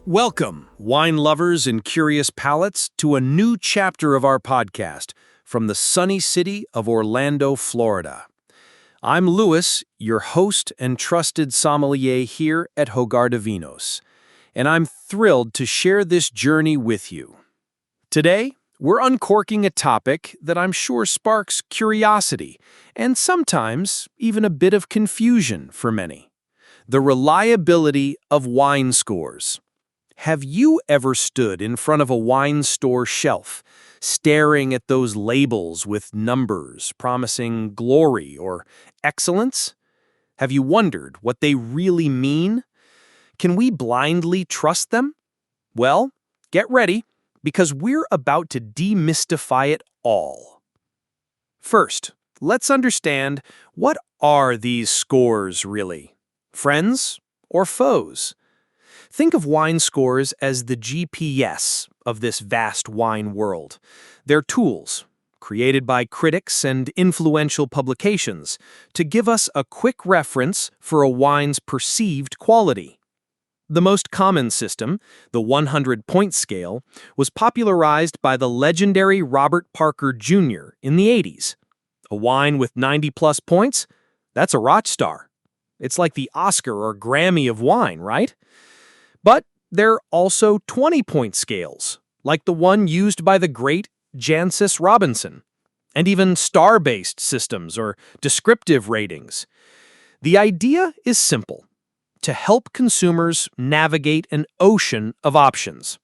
Welcome, wine lovers and curious palates, to a new chapter of our podcast from the sunny city of Orlando, Florida. I'm Louis, your host and trusted sommelier here at Hogar de Vinos, and I'm thrilled to share this journey with you. Today, we're uncorking a topic that I'm sure sparks curiosity and sometimes even a bit of confusion for many: the reliability of wine scores. Have you ever stood in front of a wine store shelf, staring at those labels with numbers promising glory or excellence? Have you wondered what they really mean? Can we blindly trust them? Well, get ready, because we're about to demystify it all. First, let's understand, what are these scores really? Friends or foes? Think of wine scores as the GPS of this vast wine world. They're tools, created by critics and influential publications, to give us a quick reference for a wine's perceived quality. The most common system, the 100-point scale, was popularized by the legendary Robert Parker Jr. in the 80s. A wine with 90-plus points? That's a rock star. It's like the Oscar or Grammy of wine, right? But there are also 20-point scales, like the one used by the great Jancis Robinson, and even star-based systems or descriptive ratings. The idea is simple: to help consumers navigate an ocean of options.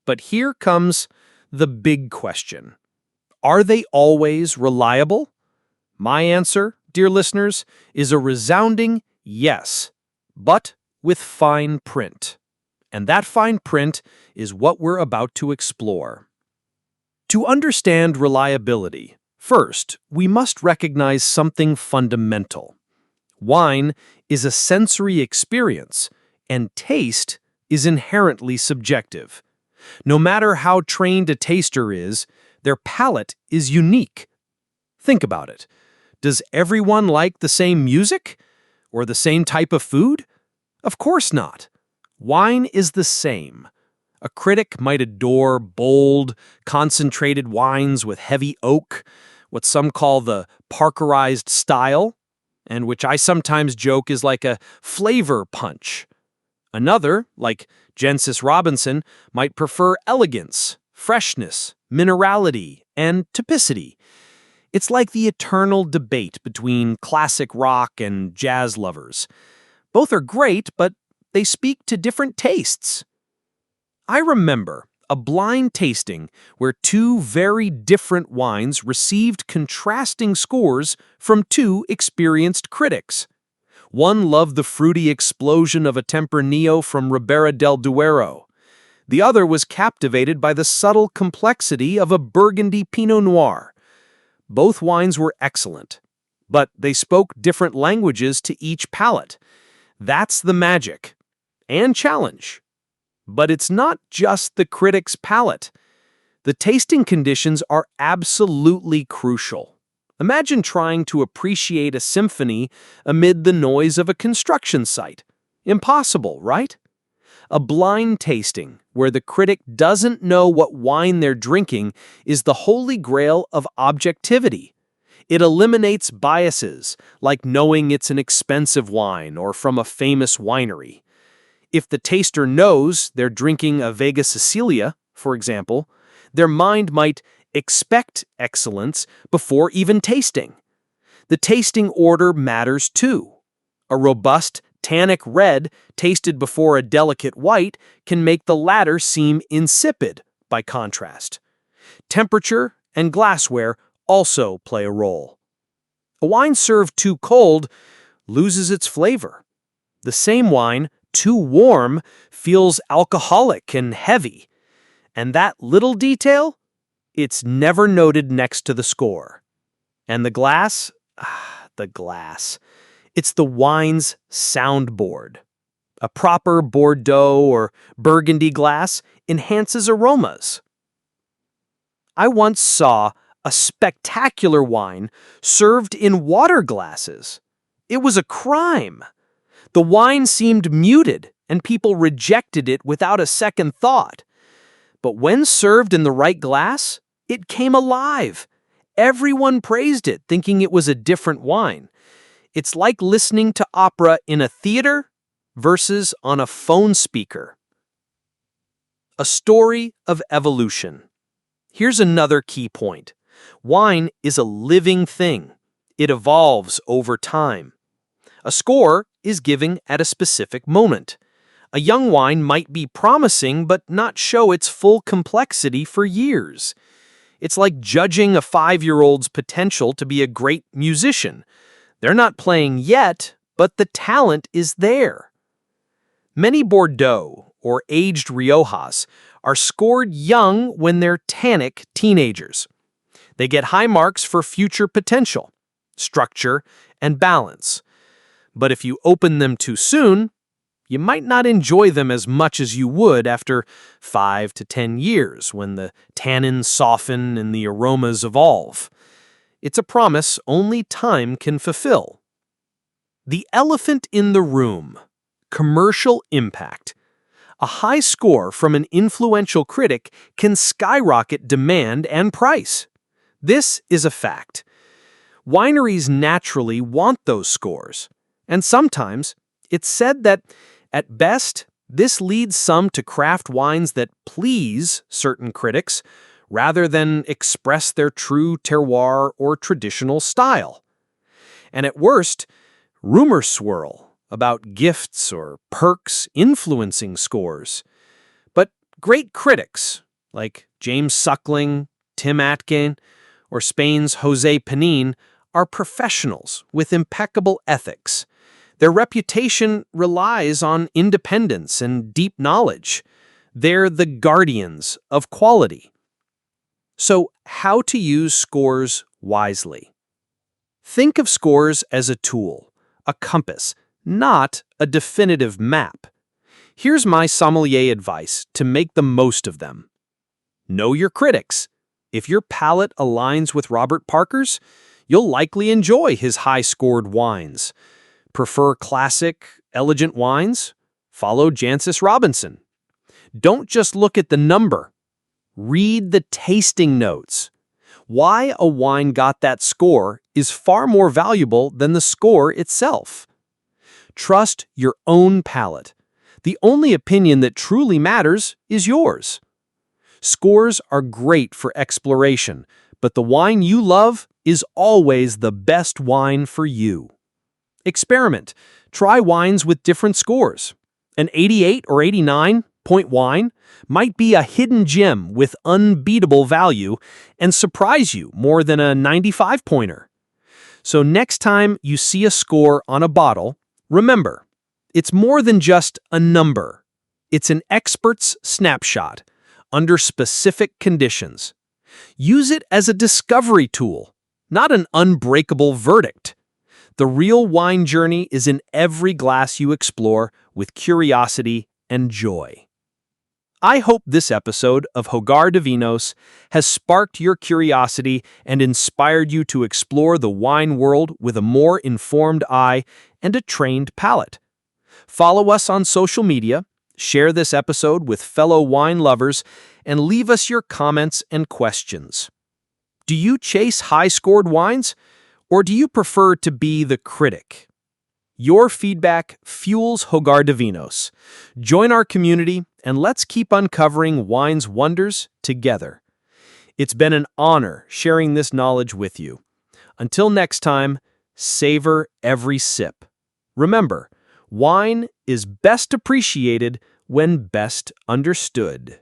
But here comes the big question: are they always reliable? My answer, dear listeners, is a resounding yes, but with fine print. And that fine print is what we're about to explore. To understand reliability, first, we must recognize something fundamental. Wine is a sensory experience, and taste is inherently subjective. No matter how trained a taster is, their palate is unique. Think about it. Does everyone like the same music? Or the same type of food? Of course not. Wine is the same. A critic might adore bold, concentrated wines with heavy oak, what some call the Parkerized style, and which I sometimes joke is like a flavor punch. Another, like Jancis Robinson, might prefer elegance, freshness, minerality, and typicity. It's like the eternal debate between classic rock and jazz lovers. Both are great, but they speak to different tastes. I remember a blind tasting where two very different wines received contrasting scores from two experienced critics. One loved the fruity explosion of a Tempranillo from Ribera del Duero. The other was captivated by the subtle complexity of a Burgundy Pinot Noir. Both wines were excellent, but they spoke different languages to each palate. That's the magic and challenge. But it's not just the critic's palate. The tasting conditions are absolutely crucial. Imagine trying to appreciate a symphony amid the noise of a construction site. Impossible, right? A blind tasting, where the critic doesn't know what wine they're drinking, is the holy grail of objectivity. It eliminates biases, like knowing it's an expensive wine or from a famous winery. If the taster knows they're drinking a Vega Sicilia, for example, their mind might expect excellence before even tasting. The tasting order matters too. A robust, tannic red tasted before a delicate white can make the latter seem insipid, by contrast. Temperature and glassware also play a role. A wine served too cold loses its flavor. The same wine, too warm, feels alcoholic and heavy. And that little detail? It's never noted next to the score. And the glass? The glass. It's the wine's soundboard. A proper Bordeaux or Burgundy glass enhances aromas. I once saw a spectacular wine served in water glasses. It was a crime. The wine seemed muted and people rejected it without a second thought. But when served in the right glass, it came alive. Everyone praised it, thinking it was a different wine. It's like listening to opera in a theater versus on a phone speaker. A story of evolution. Here's another key point. Wine is a living thing. It evolves over time. A score is given at a specific moment. A young wine might be promising but not show its full complexity for years. It's like judging a 5-year-old's potential to be a great musician. They're not playing yet, but the talent is there. Many Bordeaux, or aged Riojas, are scored young when they're tannic teenagers. They get high marks for future potential, structure, and balance. But if you open them too soon, you might not enjoy them as much as you would after 5 to 10 years when the tannins soften and the aromas evolve. It's a promise only time can fulfill. The elephant in the room. Commercial impact. A high score from an influential critic can skyrocket demand and price. This is a fact. Wineries naturally want those scores, and sometimes it's said that, at best, this leads some to craft wines that please certain critics rather than express their true terroir or traditional style. And at worst, rumors swirl about gifts or perks influencing scores. But great critics, like James Suckling, Tim Atkin, or Spain's José Penin, are professionals with impeccable ethics. Their reputation relies on independence and deep knowledge. They're the guardians of quality. So, how to use scores wisely? Think of scores as a tool, a compass, not a definitive map. Here's my sommelier advice to make the most of them. Know your critics. If your palate aligns with Robert Parker's, you'll likely enjoy his high-scored wines. Prefer classic, elegant wines? Follow Jancis Robinson. Don't just look at the number. Read the tasting notes. Why a wine got that score is far more valuable than the score itself. Trust your own palate. The only opinion that truly matters is yours. Scores are great for exploration, but the wine you love is always the best wine for you. Experiment. Try wines with different scores. An 88 or 89 point wine might be a hidden gem with unbeatable value and surprise you more than a 95-pointer. So next time you see a score on a bottle, remember, it's more than just a number. It's an expert's snapshot under specific conditions. Use it as a discovery tool, not an unbreakable verdict. The real wine journey is in every glass you explore with curiosity and joy. I hope this episode of Hogar de Vinos has sparked your curiosity and inspired you to explore the wine world with a more informed eye and a trained palate. Follow us on social media, share this episode with fellow wine lovers, and leave us your comments and questions. Do you chase high-scored wines, or do you prefer to be the critic? Your feedback fuels Hogar de Vinos. Join our community and let's keep uncovering wine's wonders together. It's been an honor sharing this knowledge with you. Until next time, savor every sip. Remember, wine is best appreciated when best understood.